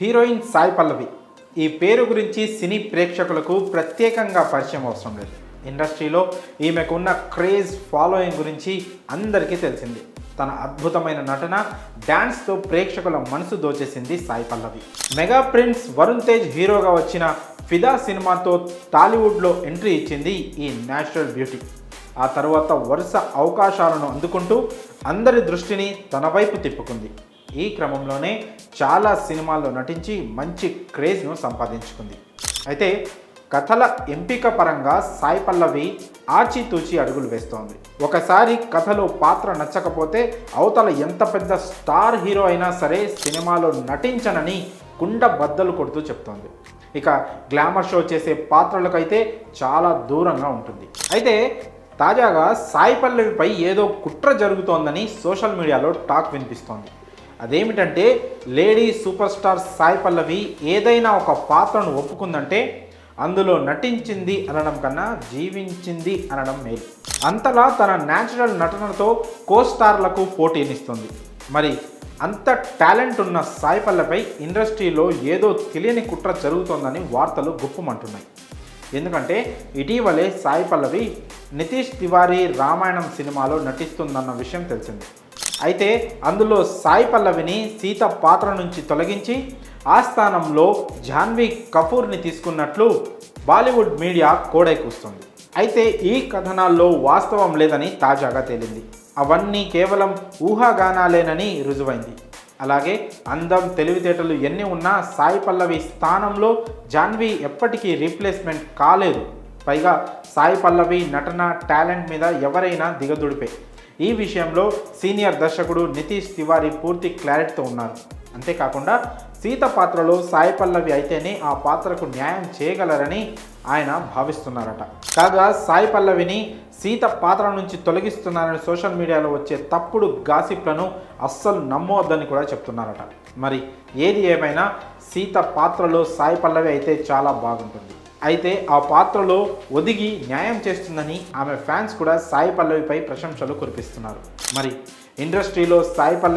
Heroine Sai Pallavi ఈ పేరు గురించి సినీ ప్రేక్షకులకు ప్రత్యేకంగా పరిచయం అవసరం లేదు. ఇండస్ట్రీలో ఈమెకున్న క్రేజ్ ఫాలోయింగ్ గురించి అందరికీ తెలిసింది. తన అద్భుతమైన నటన, డ్యాన్స్తో ప్రేక్షకుల మనసు దోచేసింది సాయి పల్లవి. మెగా ప్రిన్స్ వరుణ్ తేజ్ హీరోగా వచ్చిన ఫిదా సినిమాతో టాలీవుడ్లో ఎంట్రీ ఇచ్చింది ఈ నేచురల్ బ్యూటీ. ఆ తర్వాత వరుస అవకాశాలను అందుకుంటూ అందరి దృష్టిని తన వైపు తిప్పుకుంది. ఈ క్రమంలోనే చాలా సినిమాల్లో నటించి మంచి క్రేజ్ను సంపాదించుకుంది. అయితే కథల ఎంపిక పరంగా సాయి పల్లవి ఆచితూచి అడుగులు వేస్తోంది. ఒకసారి కథలో పాత్ర నచ్చకపోతే అవతల ఎంత పెద్ద స్టార్ హీరో అయినా సరే సినిమాలో నటించనని కుండ బద్దలు కొడుతూ చెప్తోంది. ఇక గ్లామర్ షో చేసే పాత్రలకైతే చాలా దూరంగా ఉంటుంది. అయితే తాజాగా సాయి పల్లవిపై ఏదో కుట్ర జరుగుతోందని సోషల్ మీడియాలో టాక్ వినిపిస్తోంది. అదేమిటంటే lady super star Sai Pallavi ఏదైనా ఒక పాత్రను ఒప్పుకుందంటే అందులో నటించింది అనడం కన్నా జీవించింది అనడం మేలు. అంతలా తన న్యాచురల్ నటనతో కో స్టార్లకు పోటీనిస్తుంది. మరి అంత టాలెంట్ ఉన్న సాయి పల్లవిపై ఇండస్ట్రీలో ఏదో తెలియని కుట్ర జరుగుతోందని వార్తలు గుప్పుమంటున్నాయి. ఎందుకంటే ఇటీవలే సాయి పల్లవి నితీష్ తివారీ రామాయణం సినిమాలో నటిస్తుందన్న విషయం తెలిసింది. అయితే అందులో సాయి పల్లవిని సీత పాత్ర నుంచి తొలగించి ఆ స్థానంలో జాన్వీ కపూర్ని తీసుకున్నట్లు బాలీవుడ్ మీడియా కోడై కూస్తుంది. అయితే ఈ కథనాల్లో వాస్తవం లేదని తాజాగా తేలింది. అవన్నీ కేవలం ఊహాగానాలేనని రుజువైంది. అలాగే అందం, తెలివితేటలు ఎన్ని ఉన్నా సాయి పల్లవి స్థానంలో జాన్వీ ఎప్పటికీ రీప్లేస్మెంట్ కాలేదు. పైగా సాయి పల్లవి నటన, టాలెంట్ మీద ఎవరైనా దిగదుడిపే. ఈ విషయంలో సీనియర్ దర్శకుడు నితీష్ తివారీ పూర్తి క్లారిటీతో ఉన్నారు. అంతేకాకుండా సీత పాత్రలో సాయి పల్లవి అయితేనే ఆ పాత్రకు న్యాయం చేయగలరని ఆయన భావిస్తున్నారట. కాగా సాయి పల్లవిని సీత పాత్ర నుంచి తొలగిస్తున్నారని సోషల్ మీడియాలో వచ్చే తప్పుడు గాసిప్లను అస్సలు నమ్మవద్దని కూడా చెప్తున్నారట. మరి ఏది ఏమైనా సీత పాత్రలో సాయి పల్లవి అయితే చాలా బాగుంటుంది. అయితే ఆ పాత్రలో ఒదిగి న్యాయం చేస్తుందని ఆమె ఫ్యాన్స్ కూడా సాయి పల్లవిపై ప్రశంసలు కురిపిస్తున్నారు. మరి ఇండస్ట్రీలో సాయి పల్లవి